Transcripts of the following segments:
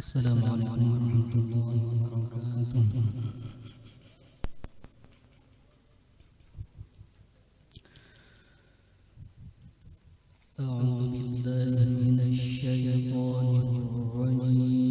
Assalamualaikum warahmatullahi wabarakatuh. A'udzu billahi minasy syaithanir rajim.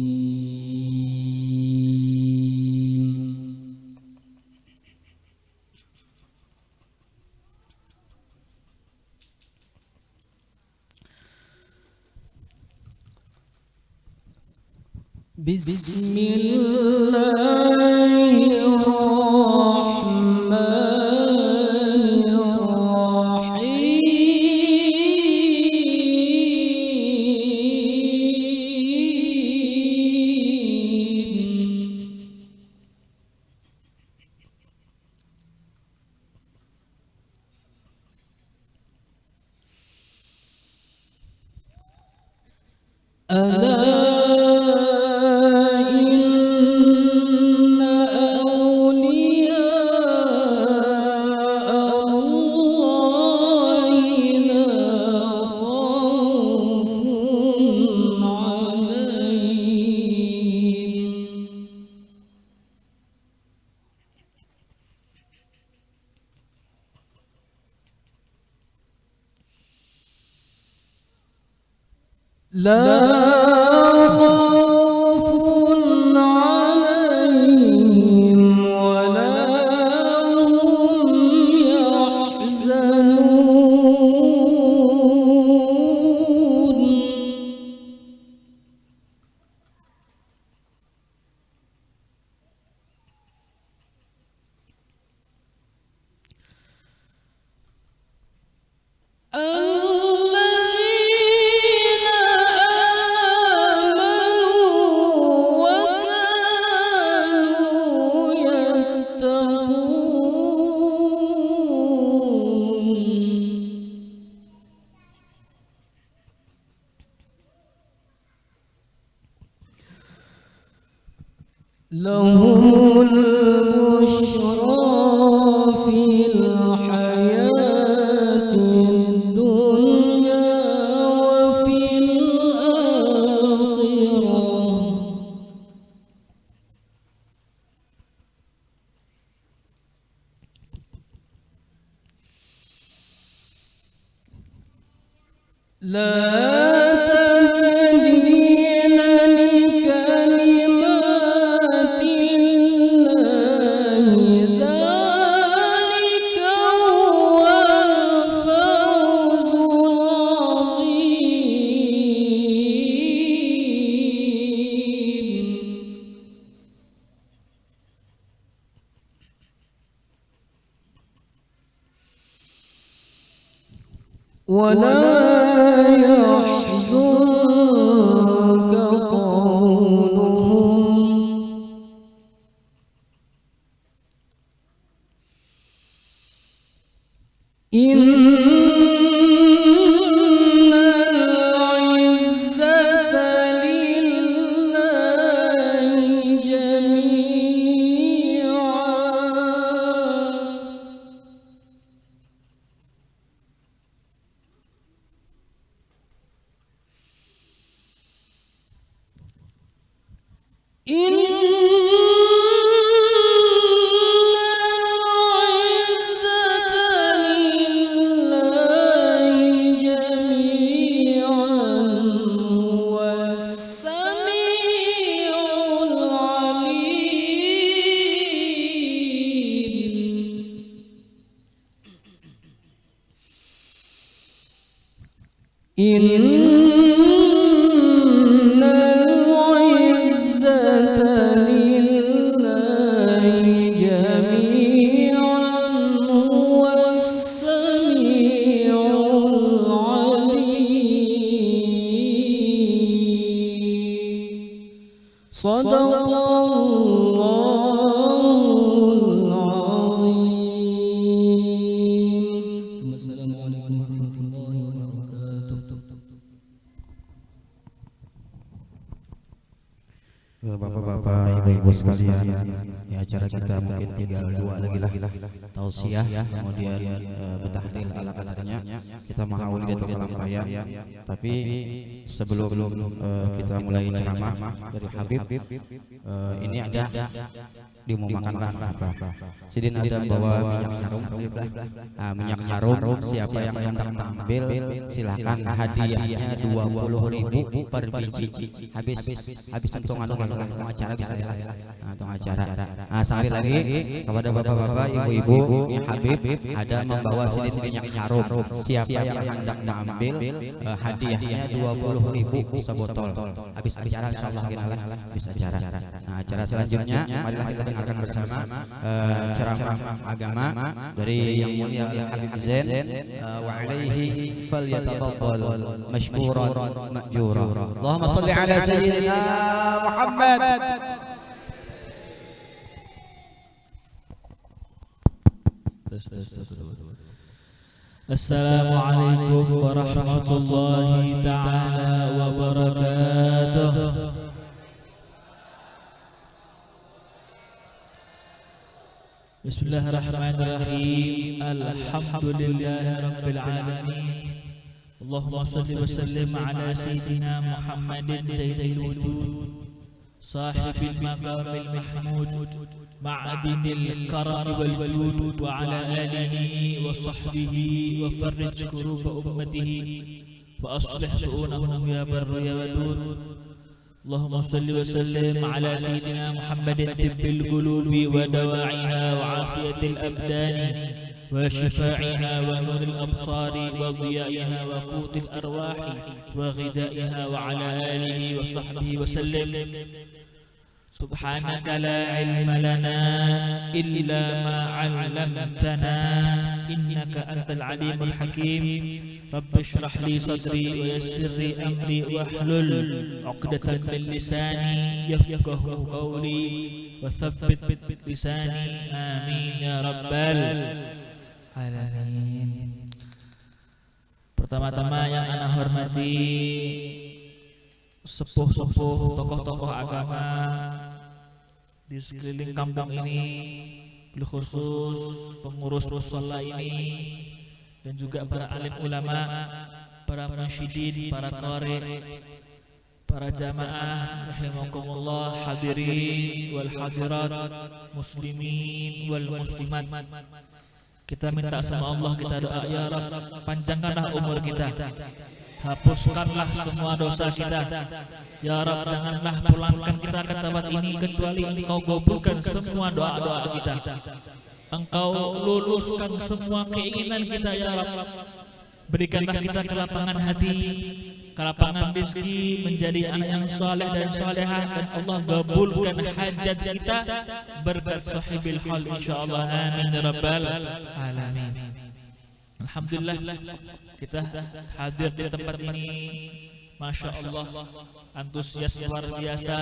لا خوف عليهم ولا هم يحزنون لهم البشرى في الحياة الدنيا وفي الآخرة لا ولا يحزنك قولهم إن العزة لله جميعا والسميع العليم إن صدق الله العظيم. السلام عليكم ورحمة الله وبركاته. Bapak-bapak, ibu-ibu sekalian, yang acara kita mungkin tinggal 2 lagi lah, tausiah, kemudian betahlil ala kadarnya, kita mengawali Datul Kalam Raya. Tapi sebelum kita mulai ceramah dari Habib, ini ada diumumkanlah apa. Sidin ada bawa minyak harum, minyak harum. Siapa yang hendak mengambil silakan, hadiahnya 20.000 per biji. Habis untung acara bisa untung acara. Sekali lagi kepada bapak-bapak, ibu-ibu, Habib ada membawa Sidin minyak harum. Siapa yang hendak mengambil hadiahnya 20.000 sebotol. Habis acara insyaallah habis acara. Acara selanjutnya marilah kita dengarkan bersama ceramah agama dari yang mulia Habib Zain, wa alaihi falyatafaddal mashkuran ma'jura. Allahumma shalli ala sayyidina Muhammad. Assalamualaikum warahmatullahi ta'ala wabarakatuh. Bismillahirrahmanirrahim. Alhamdulillahi rabbil alamin. Allahumma salli wa sallim ala sayyidina Muhammadin sayyidil wujud, sahibil maqamil mahmud, ma'adinil karam wal wujud, wa ala alihi wa sahbihi wa farrij kuruba ummatihi wa aslih su'unahum ya barru ya wadud. اللهم صل وسلم على سيدنا محمد طب القلوب ودواعيها وعافية الأبدان وشفاعها ونور الأبصار وضيائها وقوت الأرواح وغذائها وعلى آله وصحبه وسلم. سبحانك لا علم لنا إلا ما علمتنا إنك أنت العليم الحكيم. رب اشرح لي صدري ويسر لي أمري واحلل عقدة من لساني يفقه قولي وثبت لساني آمين يا رب العالمين. Pertama-tama yang ana hormati sepuh-sepuh tokoh-tokoh agama di sekeliling kampung ini, khusus pengurus mushola ini, dan juga para alim ulama, para munsyidin, para qari, para jamaah rahimakumullah, hadirin wal hadirat, muslimin wal muslimat. Kita minta sama Allah, kita doa, ya Rabb, panjangkanlah umur kita, hapuskanlah semua dosa kita, ya Rabb, janganlah pulangkan kita ke tempat ini kecuali Engkau gabulkan semua doa-doa kita, Engkau luluskan semua keinginan kita, ya Rabb. Berikanlah kita kelapangan hati, kelapangan rezeki, menjadi anak yang saleh dan salehah, dan Allah gabulkan hajat kita berkat sahibil hal insyaallah. Amin ya rabbal alamin. Alhamdulillah kita hadir di tempat ini, masya Allah, antusias luar biasa.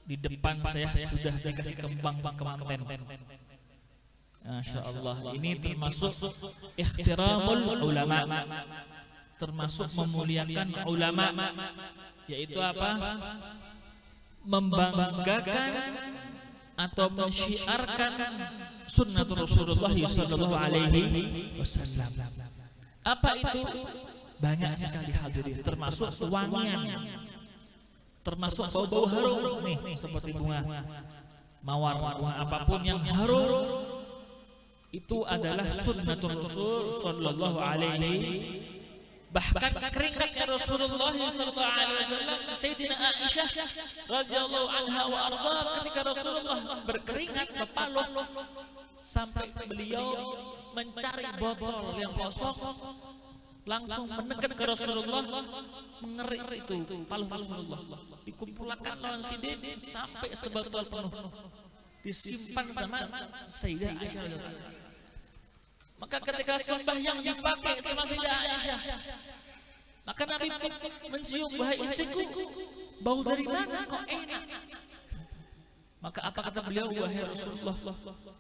Di depan saya sudah dikasih kembang kemanten. Masya Allah, ini termasuk ikhtiramul ulama, termasuk memuliakan ulama, yaitu apa? Membanggakan atau mensyiarkan sunnah Rasulullah sallallahu alaihi wasallam. Apa itu? Banyak sekali hadirin, termasuk wangian, termasuk bau-bau harum nih, seperti bunga mawar, bunga apapun yang harum, itu adalah sunnatul Rasul sallallahu alaihi. Bahkan keringatnya Rasulullah sallallahu alaihi wasallam, Sayyidina Aisyah radhiyallahu anha wa arda, ketika Rasulullah berkeringat berpaluh, sampai beliau mencari botol yang kosong, langsung mendekat ke Rasulullah, mengerik itu paluh Rasulullah, dikumpulkan lawan sidin sampai sebotol penuh, disimpan sama Sayyidah Aisyah. Maka ketika sembahyang dipakai sama Sayyidah Aisyah, maka Nabi mencium, wahai istriku, bau dari mana kok enak? Maka apa kata beliau, wahai Rasulullah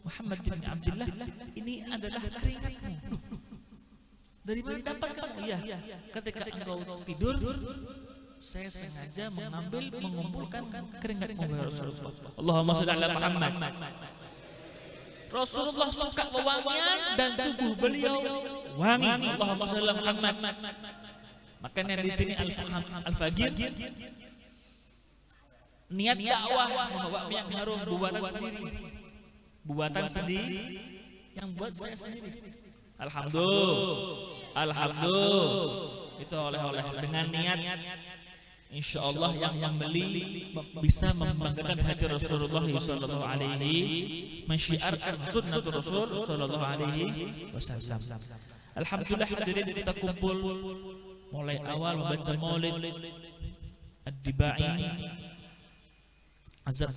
Muhammad bin Abdullah, ini adalah keringatmu. Dari mana dapat kamu? Ya, ketika engkau tidur, saya sengaja mengumpulkan keringat wahai Rasulullah. Allahumma shalli ala Muhammad. Rasulullah suka wewangian dan tubuh beliau wangi. Allahumma shalli ala Muhammad. Makanya di sini Al-Faqih niat dakwah membawa minyak harum buatan sendiri yang buat saya sendiri. Alhamdulillah itu oleh-oleh dengan niat insyaallah yang membeli bisa membanggakan hati Rasulullah sallallahu alaihi mensyiarkan sunnah Rasul sallallahu alaihi wasallam. Alhamdulillah hadirin kita kumpul mulai awal membaca Maulid Ad-Dibai azab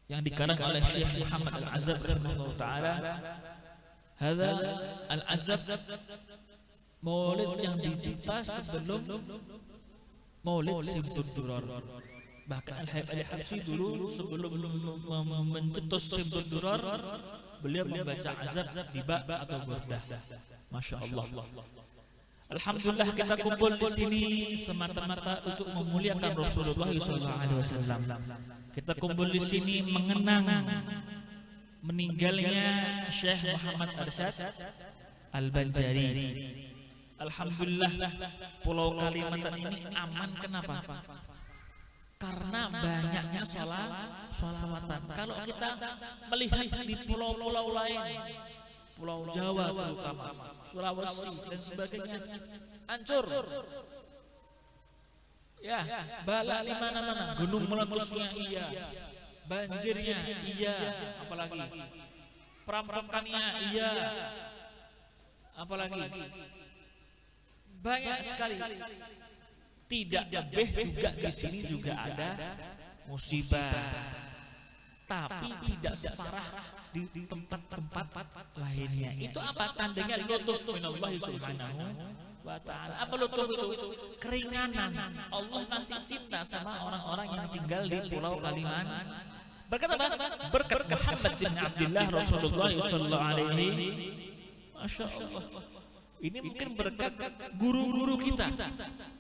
yang dikarang oleh Syekh Muhammad Al-Azab rahimahullah taala. Hadza Al-Azab Maulid yang dicipta sebelum Maulid Simtud Durar. Bahkan Al-Habib Al-Habsyi dulu sebelum mencetus Simtud Durar, beliau membaca azab diba atau burdah. Masya Allah. Alhamdulillah kita kumpul di sini semata-mata untuk memuliakan Rasulullah SAW. Kita kumpul di sini mengenang meninggalnya Syekh Muhammad Arsyad Al-Banjari. Alhamdulillah Pulau Kalimantan ini aman. Kenapa? Karena banyaknya sholawatan. Kalau kita melihat di pulau-pulau lain, Pulau Jawa terutama, Sulawesi dan sebagainya, hancur. Ya, bala di mana-mana, gunung meletusnya iya, banjirnya iya, apalagi perampokannya iya, apalagi banyak sekali. Tidak lebih juga di sini juga ada musibah, tapi tidak separah di tempat-tempat lainnya. Itu apa tandanya? Lutuf minallahi subhanahu wa ta'ala. Apa lutuf itu? Keringanan. Allah masih cinta sama orang-orang yang tinggal di Pulau Kalimantan. Berkat apa? Berkat Muhammad bin Abdullah Rasulullah sallallahu alaihi. Masya Allah. Ini mungkin berkat guru-guru kita,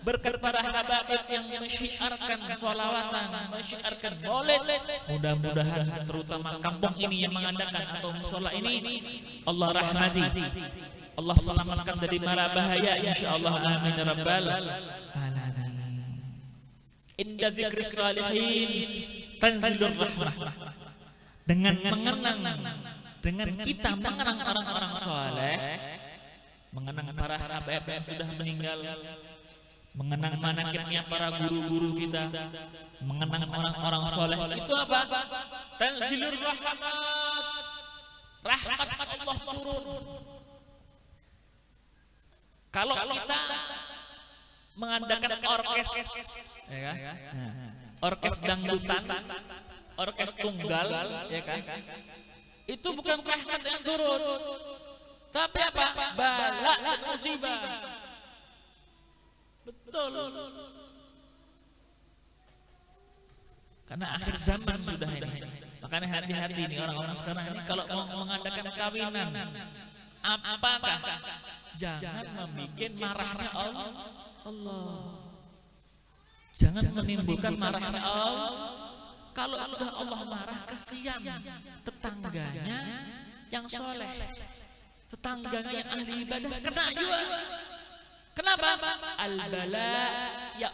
berkat para habaib yang mensyiarkan sholawatan, mensyiarkan maulid. Mudah-mudahan terutama kampung ini yang mengadakan atau musola ini Allah rahmati, Allah selamatkan dari mara bahaya insyaallah. Amin ya rabbal alamin. Inda dzikris shalihin tanzilur rahmah. Dengan mengenang, dengan kita mengenang orang-orang saleh, mengenang para habaib yang sudah meninggal, mengenang manaqibnya para guru-guru kita, mengenang orang-orang soleh, itu apa? Tanzilur rahmat, rahmat Allah turun. Kalau kita mengadakan orkes, ya kan? Orkes dangdutan, orkes tunggal, ya kan? Itu bukan rahmat yang turun, tapi apa? Bala dan musibah. Betul. Karena akhir zaman sudah ini. Makanya hati-hati nih orang-orang sekarang ini kalau mau mengadakan kawinan, apakah jangan membuat marahnya Allah. Jangan menimbulkan marahnya Allah. Kalau sudah Allah marah, kesian tetangganya yang soleh, tetangganya yang ahli ibadah kena juga. Kenapa? Al-bala ya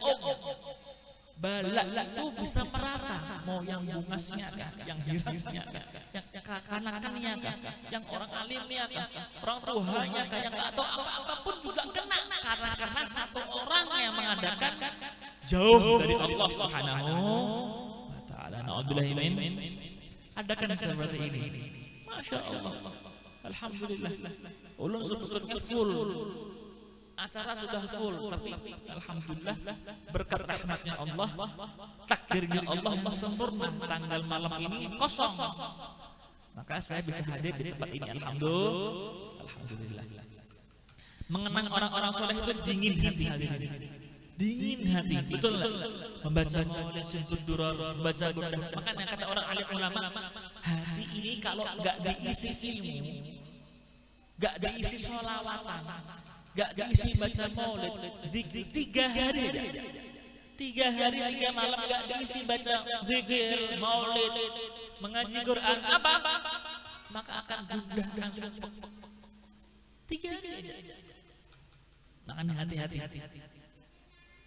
bala itu bisa merata, mau yang bungasnya kah, yang hirangnya kah, yang kekanakannya kah, yang orang alimnya kah, orang tuanya kah, yang atau apapun juga kena, karena satu orang yang mengadakan jauh dari Allah Subhanahu wa ta'ala. Na'udzubillahi min adakan seperti ini. Masya Allah. Alhamdulillah. Ulun sebetulnya full, acara sudah full, tapi alhamdulillah berkat rahmatnya Allah, takdirnya Allah yang sempurna, tanggal malam ini kosong, maka saya bisa hadir di tempat ini. Alhamdulillah. Mengenang orang-orang soleh itu dingin hati, dingin hati, betul. Membaca maulid Simtud Durar, membaca burdah. Makanya kata orang alim ulama, hati ini kalau nggak diisi ilmu, nggak diisi sholawatan, Gak diisi baca maulid, zikir 3 hari aja. 3 hari 3 malam gak diisi baca zikir, maulid, mengaji Quran, apa? Maka akan gundah dan sumpek. 3 hari aja. Makanya hati-hati.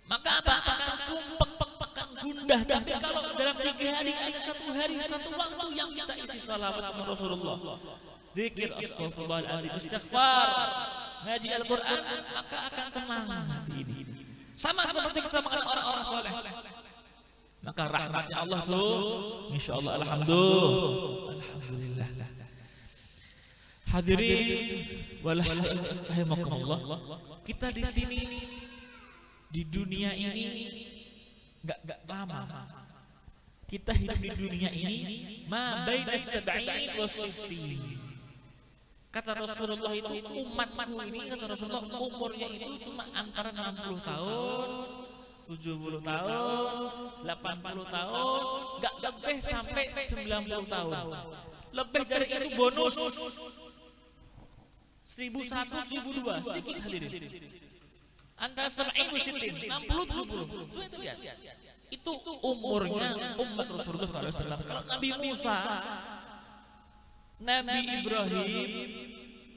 Maka apa? Akan sumpek, akan gundah. Tapi kalau dalam 3 hari ada 1 hari, 1 waktu yang kita isi salawat sama Rasulullah, zikir, astagfirullahaladzim, istighfar, ngaji Al-Quran, maka akan tenang hati ini. Sama seperti kita mengenal orang-orang soleh. Maka rahmatnya Allah tuh, insya Allah, alhamdulillah. Hadirin rahimakumullah, kita di sini di dunia ini nggak lama. Kita hidup di dunia ini ma baina sab'in wa sittin. Kata Rasulullah itu umatku ini, kata Rasulullah, umurnya itu cuma antara 60 tahun, 70 tahun, 80 tahun, nggak lebih sampai 90 tahun. Lebih dari itu bonus 1001, 1002, sedikit hadirin. Antara 60 70. Coba itu lihat. Itu umurnya umat Rasulullah SAW. Kalau Nabi Musa, Nabi Ibrahim,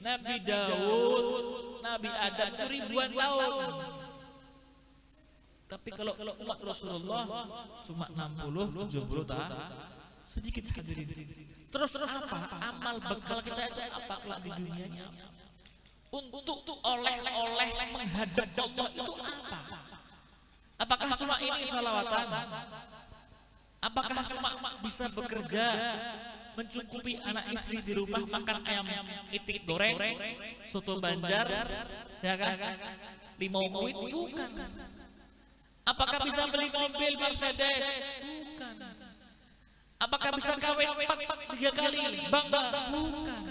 Nabi Daud, Nabi Adam itu ribuan tahun. Tapi kalau umat Rasulullah cuma 60, 70 tahun, sedikit hadirin. Terus apa? Amal bekal kita itu apa kelak di dunianya? Untuk oleh-oleh menghadap Allah itu apa? Apakah cuma ini salawatan? Apakah cuma bisa bekerja, mencukupi anak istri di rumah, makan ayam itik goreng, soto Banjar, ya kan? Limau kuit? Bukan. Apakah bisa beli mobil Mercedes? Bukan. Apakah bisa kawin 3 kali? Bangga? Bukan.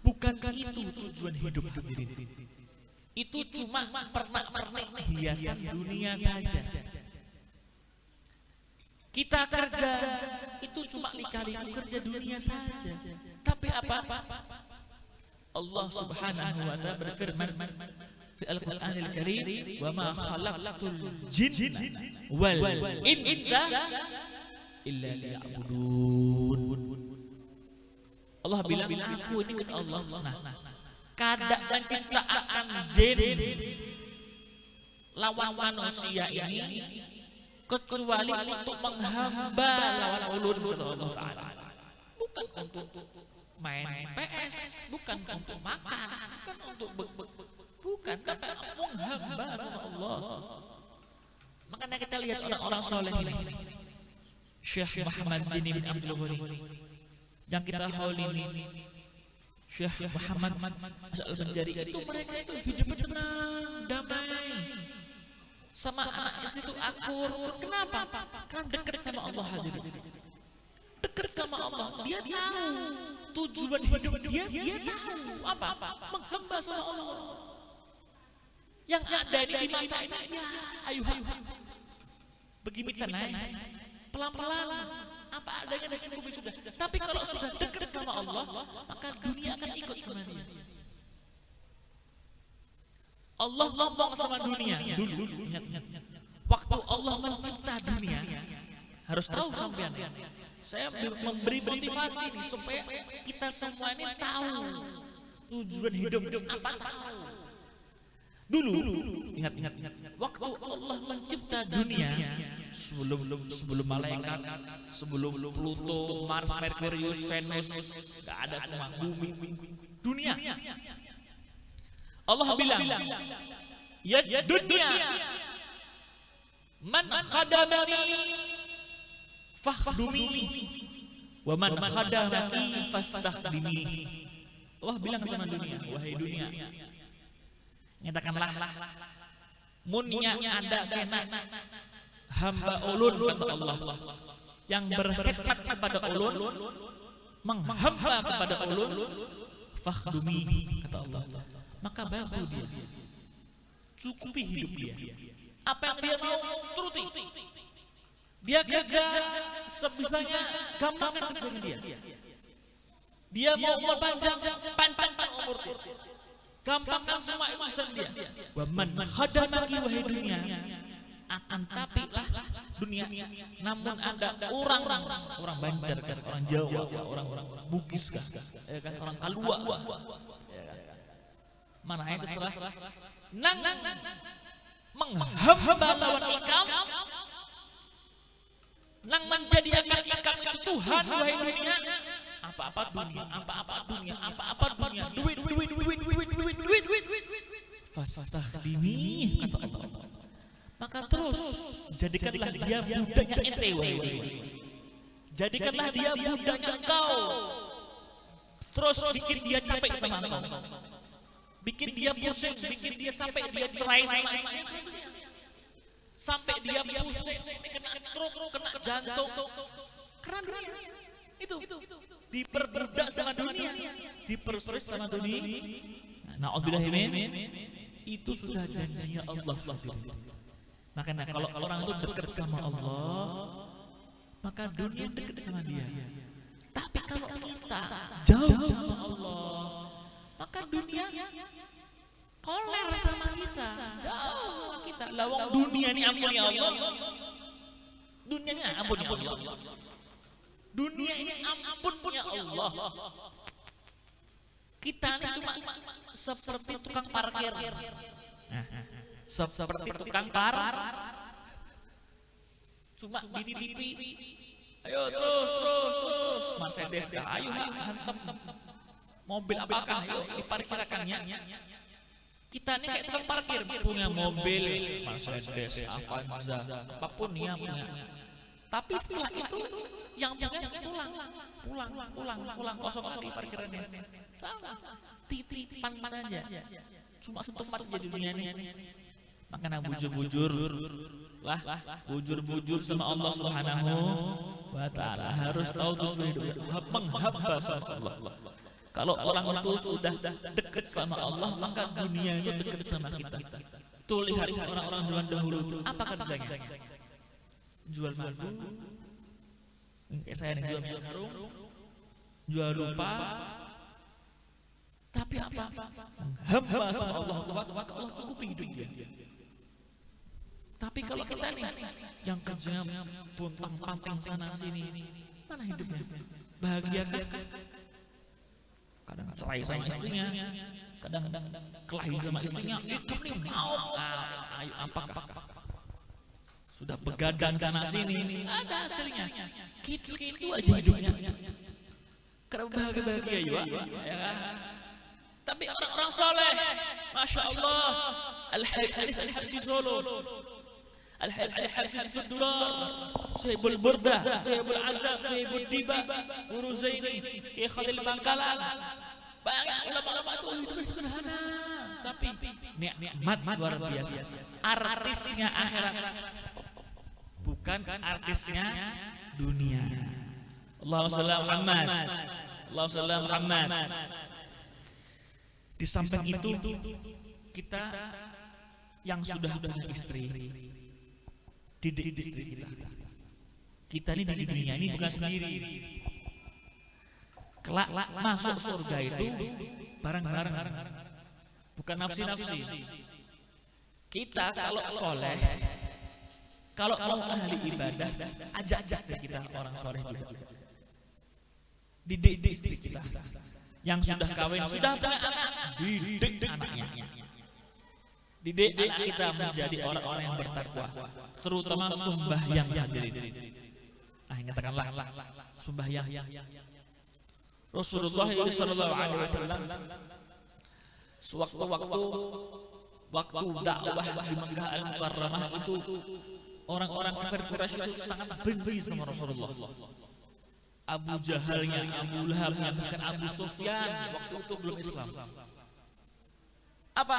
Bukankah itu tujuan hidup hadirin? Itu cuma pernak-pernik hiasan dunia saja. Kita kerja itu cuma lika-liku kerja dunia saja. Tapi apa? Allah Subhanahu wa ta'ala berfirman di Al-Qur'anil Karim, "Wa ma khalaqtul jinna wal insa illa liya'budun." Allah bilang, aku ini kata Allah. Nah, kada penciptaan jin lawan manusia ini kecuali untuk menghamba lawan ulun Allah Ta'ala. Bukan untuk main PS, bukan untuk makan, bukan untuk bukan, tapi menghamba sama Allah. Makanya kita lihat orang-orang soleh ini, Syekh Muhammad Zini bin Abdul Ghani, yang kita hauli ini, Syekh Muhammad Al-Banjari, itu mereka itu hidup tenang, damai, sama anak istri itu akur. Kenapa? Karena dekat sama Allah hadirin. Dekat sama Allah, dia tahu tujuan hidup dia tahu apa? Menghamba sama Allah. Yang ada ini di mata ini, ya ayo. Begini tenang, pelan-pelan, apa adanya dan cukup sudah. Tapi kalau sudah dekat sama Allah, maka dunia akan ikut sama dia. Allah ngomong sama dunia dulu. Waktu Allah mencipta dunia, harus tahu sampean. Saya memberi motivasi nih, supaya kita semua ini tahu tujuan hidup apa, tahu. Dulu ingat. Waktu Allah mencipta dunia, sebelum malaikat, sebelum Pluto, Mars, Merkurius, Venus, enggak ada semua, bumi, dunia. Allah bilang, ya dunia, man khadamani fakhdumi, wa man khadamaki fastakhdimi. Allah bilang sama dunia, wahai dunia, nyatakanlah munnya ada kena hamba ulun kata Allah, yang berkhidmat kepada ulun, menghamba kepada ulun, fakhdumi kata Allah, maka bantu dia, cukupi hidup dia. Apa yang dia mau turuti. Dia kerja sebisanya, gampangkan kerjanya dia. Dia mau umur panjang, panjangkan umur dia. Gampang kan semua urusan dia. Wa man khadamaki wahai dunia. Akan tapi lah dunia. Namun ada orang Banjar kan, orang Jawa, orang Bugis kan, ya kan, orang Kalua. Mana yang terserah. Nang menghamba lawan ikam. Nang menjadikan ikam itu Tuhan wahai dunia. Apa-apa dunia, duit. Fastakhdimi kata Allah. Maka terus jadikanlah dia budaknya ente wahai dunia. Jadikanlah dia budaknya engkau. Terus bikin dia capek sama engkau. Bikin dia pusing, bikin dia sampai dia cerai sama istrinya. Sampai dia pusing, kena stroke, kena jantung. Karena dunia. Itu diperbudak sama dunia, dipersulit sama dunia. Na'udzubillahi itu sudah janjinya Allah. Makanya kalau orang itu dekat sama Allah, maka dunia dekat sama dia. Tapi kalau kita jauh sama Allah, maka dunia koler sama kita, jauh sama kita. Lawang dunia ini ampun ya Allah. Dunia ini ampun ya Allah. Dunia ini ampun punya Allah. Kita ini cuma seperti tukang parkir. Seperti tukang cuma dititipi. Ayo terus. Mercedes dah, ayo hantem. Mobil apakah? Ayo diparkirkannya. Kita ini kayak tukang parkir, punya mobil Mercedes, Avanza, apapun ya punya. Tapi setelah itu yang pulang kosong lagi parkirannya. Sama. Titipan saja. Cuma setempat jadi dunia ini. Makanya bujur sama Allah Subhanahu wa taala. Harus tahu tujuan hidup, menghamba sama Allah. Kalau orang itu sudah dekat sama Allah, maka dunia itu dekat sama kita. Tuh lihat orang-orang zaman dahulu itu apa kerjanya? Jual madu, kayak saya nih jual sarung, jual lupa, tapi apa? Hamba sama Allah, Allah cukupi hidup dia. Tapi kalau kita nih yang kerjanya pontang-panting sana sini, mana hidupnya? Bahagia kan? Kadang cerai sama istrinya, kadang kelahi sama istrinya, ikut nih mau, ayo apakah? Sudah begadang sana sini, ada hasilnya. Gitu aja hidupnya. Karena bahagia ya. Tapi orang-orang soleh, masya Allah, Al-Habsi Solo, Al-Habsi Durar, Sahibul Burdah, Sahibul Azab, Sahibul Diba, Guru Zaini, Kiai Khalil Bangkalan. Banyak ulama-ulama itu hidup sederhana, tapi nikmat luar biasa. Artisnya akhirat, bukan artisnya dunia. Allahumma shalli ala Muhammad. Di samping itu kita yang sudah punya istri, didik istri kita. Kita ini di dunia ini bukan sendiri. Kelak masuk surga itu bareng-bareng, bukan nafsi-nafsi. Kita kalau soleh, kalau mau ahli ibadah, ajak istri kita orang soleh juga. Didik istri kita. Yang sudah kawin, sudah punya anak, didik anaknya. Didik anak kita menjadi orang-orang yang bertakwa, terutama sembahyang hadirin. Katakanlah sembahyang. Rasulullah sallallahu alaihi wasallam waktu dakwah di Makkah Al-Mukarramah itu orang-orang kafir Quraisy itu sangat benci sama Rasulullah. Abu Jahalnya, Abu Lahabnya, bahkan Abu Sufyan waktu itu belum Islam. Apa?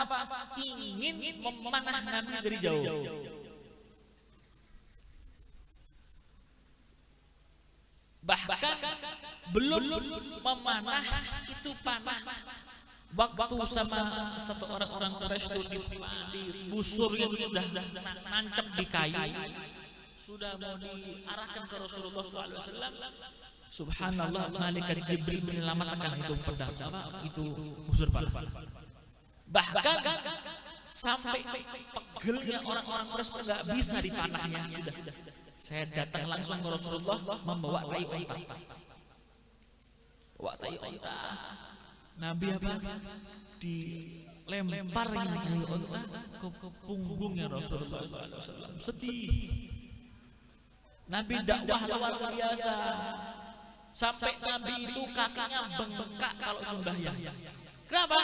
Ingin memanah Nabi dari jauh. Bahkan belum memanah itu panah. Waktu sama satu orang Quraisy itu di busur yang sudah nancap di kayu, sudah mau diarahkan ke Rasulullah SAW. Subhanallah, malaikat Jibril menyelamatkan itu pedang, itu busur panah. Bahkan sampai pegelnya orang-orang Quraisy nggak bisa dipanahnya. Sudah, saya datang langsung ke Rasulullah membawa tai unta. Bawa tai unta. Nabi apa? Dilemparnya tai unta ke punggungnya Rasulullah SAW. Sedih. Nabi dakwah luar biasa. Sampai Nabi itu kakinya bengkak kalau sembahyang. Kenapa?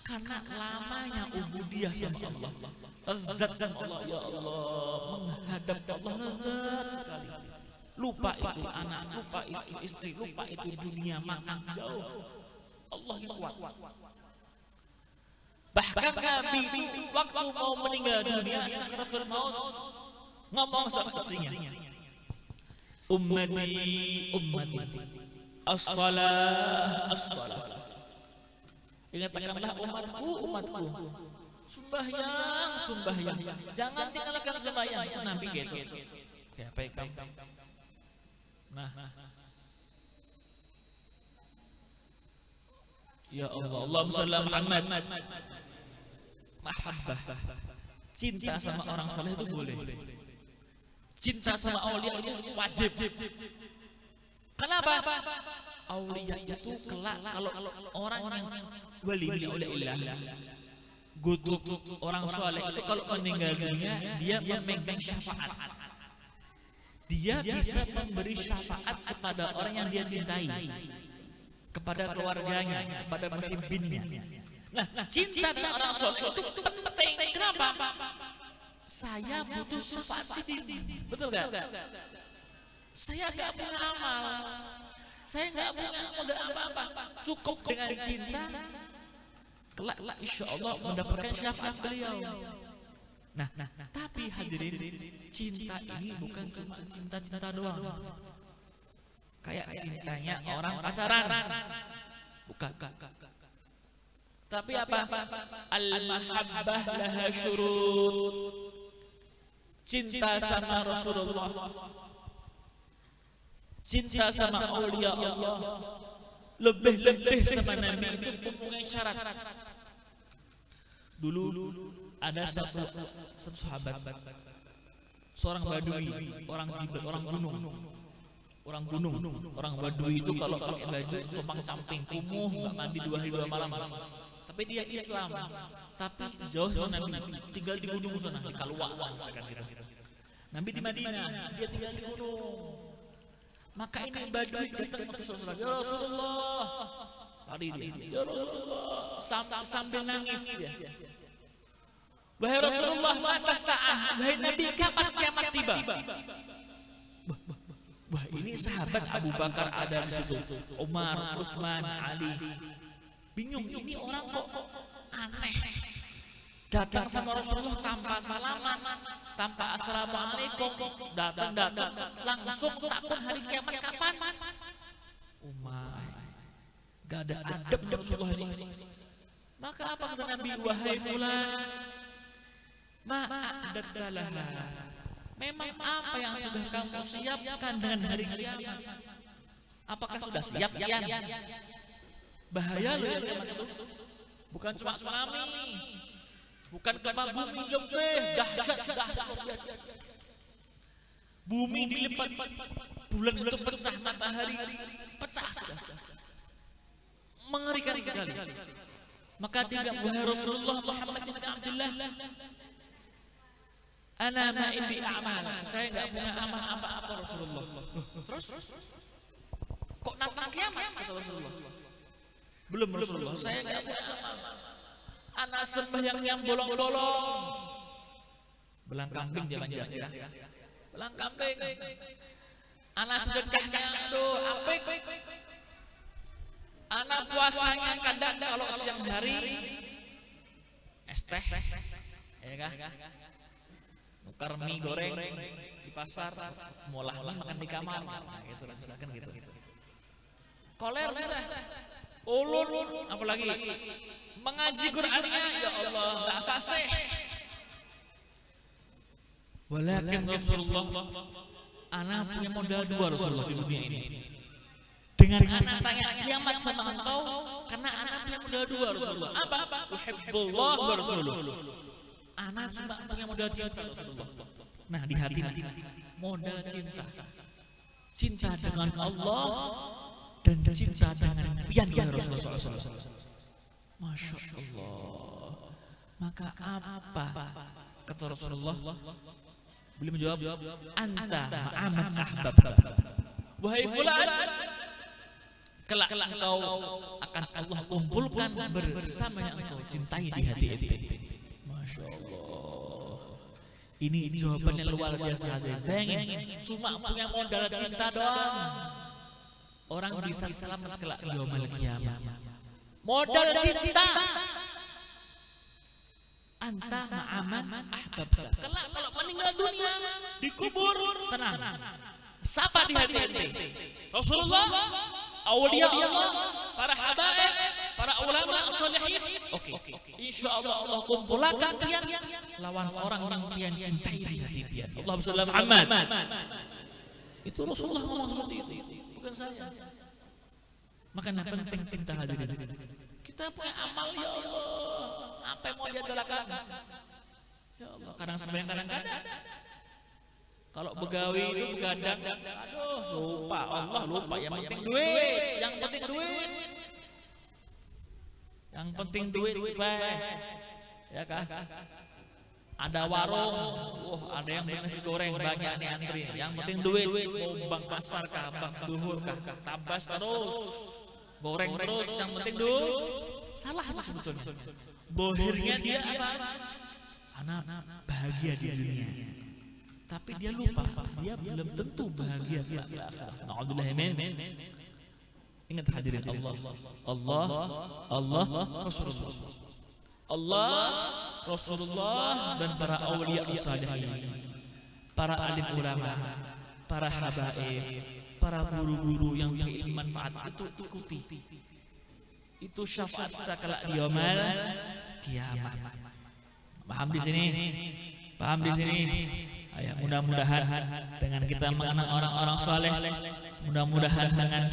Karena lamanya ubudiyah sama Allah. Lezat sama Allah, ya Allah, menghadap Allah lezat sekali. Lupa itu anak, lupa itu istri, lupa itu dunia, makan jauh. Allah yang kuat. Bahkan Nabi waktu mau meninggal dunia sakaratul maut ngomong sama istrinya, ummati as-salah as-salah. Ingatkanlah umatku, sembahyang, jangan tinggalkan sembahyang. Nabi gitu. Ya baik. Nah, ya Allah, Allahumma shalli ala Muhammad. Mahabbah, cinta sama orang soleh itu boleh. Cinta sama aulia itu wajib. Kenapa? Aulia itu kelak kalau orang yang wali oleh Allah, guduk orang soleh itu kalau meninggal dunia dia memegang syafaat. Dia bisa memberi syafaat kepada orang yang dia cintai, kepada keluarganya, kepada muhibbinnya. Nah, cinta dengan orang soleh itu penting. Kenapa? Saya butuh syafaat sidin. Betul gak? Saya gak punya amal, saya gak punya modal apa-apa, cukup dengan cinta, kelak insya Allah mendapatkan syafaat beliau. Nah, tapi hadirin, cinta ini bukan cuma cinta doang. Kayak cintanya orang pacaran, bukan. Tapi apa? Al-mahabbah laha syurut. Cinta sama Rasulullah, cinta sama aulia Allah, lebih sama Nabi itu mempunyai syarat. Dulu ada satu sahabat, seorang Badui, orang Jibal, orang gunung, orang Badui itu kalau pakai baju tumpang camping, kumuh, nggak mandi 2 hari 2 malam. Tapi dia Islam, tapi jauh sama Nabi, tinggal di gunung sana, di Kalwaan misalkan gitu. Nabi di Madinah, dia tinggal di gunung. Maka ini Badui datang ke Rasulullah, ya Rasulullah, hari ini, ya Rasulullah, sambil nangis dia. Wahai Rasulullah, mata sa'ah, wahai Nabi, kapan kiamat tiba? Wah, ini sahabat Abu Bakar ada di situ, Umar, Utsman, Ali. Bingung, ini orang kok aneh. Datang sama Rasulullah tanpa salaman, tanpa assalamualaikum, datang langsung takut hari kiamat kapan? Gak ada adab Rasulullah ini. Maka apa kata Nabi? Wahai fulan, ma'adadalah. Memang apa yang sudah kamu siapkan dengan hari kiamat? Apakah sudah siap? Bahaya loh ya kiamat itu. Bukan cuma tsunami, bukan gempa bumi lebih dahsyat. Bumi dilipat, bulan itu pecah, matahari pecah sudah. Mengerikan sekali. Maka dia bilang, wahai Rasulullah Muhammad bin Abdullah, ana ma'indi a'mal, saya enggak punya amal apa-apa Rasulullah. Terus kok nantang kiamat kata Rasulullah? Belum Rasulullah, saya enggak punya amal. Anak sembahyang yang bolong-bolong, belang kambing jalan-jalan ya. Belang kambing. Anak sedekahnya aduh apik. Anak puasanya kadang kalau siang hari es teh, ya kah? Nukar mie goreng di pasar, molah makan di kamar, nah, gitu lah, misalkan gitu. Koler sudah, ulun, apalagi mengaji Qur'annya, ya Allah, nggak fasih. Walakin Rasulullah, anak punya modal 2 Rasulullah di dunia ini. Dengan anak tanya kiamat sama engkau, karena anak punya modal dua Rasulullah. Apa? Uhibbullah wa rasuluh. Anak cuma punya modal cinta Rasulullah. Nah, di hati modal cinta. Cinta dengan Allah dan cinta dengan pian Rasulullah. Masya Allah. Maka apa kata Rasulullah? Beliau menjawab, anta ma'aman ahbabta. Wahai fulan, kelak engkau akan Allah kumpulkan bersama yang engkau cintai di hati. Masya Allah. Ini jawabannya luar biasa. Bayangin, cuma punya modal cinta doang, orang bisa selamat kelak yaumul qiyamah. Modal cinta. Anta ma'aman ahbabta. Kelak kalau meninggal dunia dikubur, tenang. Siapa di hati? Rasulullah, aulia Allah, para habaib, para ulama sholihin. Oke. Insyaallah Allah kumpulkan pian lawan orang yang pian cintai di hati pian. Allahumma shalli ala Muhammad. Itu Rasulullah ngomong seperti itu, bukan saya. Makanya penting cinta hadirin. Kita punya amal ya Allah. Apa yang mau dia dalakan? Ya Allah, kadang-kadang kalau begawi itu begadang, aduh lupa Allah, lupa yang penting duit, yang penting duit. Yang penting duit, ya kah? Ada warung, ada yang beli nasi goreng banyak nih antri. Yang penting duit, mau bang pasar kah, bang duhur kah, tabas terus, goreng terus, yang penting duit. Salah itu sebetulnya. Bohirnya dia apa? Anak bahagia di dunia. Tapi dia lupa, dia belum tentu bahagia di akhirat. Na'udzubillah min. Ingat hadirin Allah, Rasulullah. Allah, Rasulullah dan para aulia salihin, para alim ulama, para habaib, para guru-guru yang punya manfaat itu ikuti. Itu syafaat kita kelak di yaumul qiyamah. Paham di sini? Paham di sini? Ya, mudah-mudahan dengan kita mengenal orang-orang saleh, mudah-mudahan dengan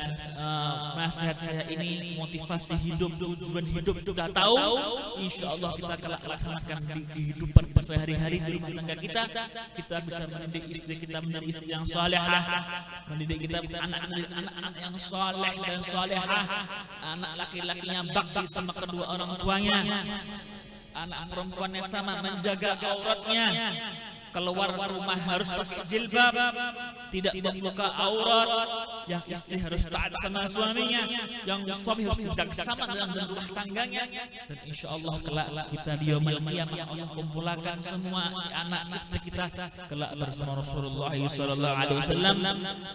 nasihat saya ini, motivasi hidup, tujuan hidup sudah tahu, insya Allah kita kelak laksanakan di kehidupan sehari-hari di rumah tangga kita bisa mendidik istri kita menjadi istri yang salehah, mendidik kita anak-anak yang saleh dan salehah, anak laki-lakinya bakti sama kedua orang tuanya, anak perempuannya sama menjaga auratnya. Keluar rumah harus pakai jilbab, tidak membuka aurat, yang istri harus taat sama suaminya, yang suami harus bijaksana dalam rumah tangganya. Dan insya Allah kelak kita di yaumul qiyamah Allah kumpulkan semua anak istri kita kelak bersama Rasulullah sallallahu alaihi wasallam,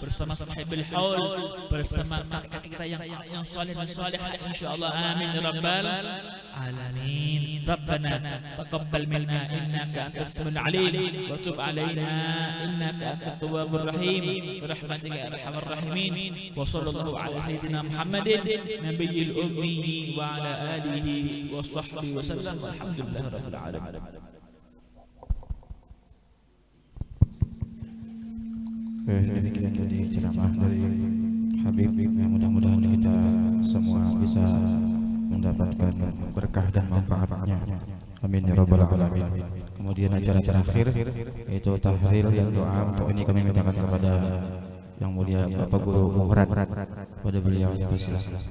bersama sahibul haul, bersama kakak kita yang saleh dan salehah insya Allah. Amin ya rabbal alamin. Rabbana taqabbal minna innaka antas samiul alim وتب علينا إنك أنت التواب الرحيم برحمتك يا أرحم الراحمين وصلى الله على سيدنا محمد نبي الأمي وعلى آله وصحبه وسلم والحمد لله رب العالمين. Demikian jadi ceramah dari Habib yang mudah-mudahan kita semua bisa mendapatkan berkah dan manfaatnya. Amin ya rabbal alamin. Kemudian acara terakhir yaitu tahlil yang doa. Untuk ini kami mintakan kepada yang mulia Bapak Guru Muhrad, pada beliau dipersilakan.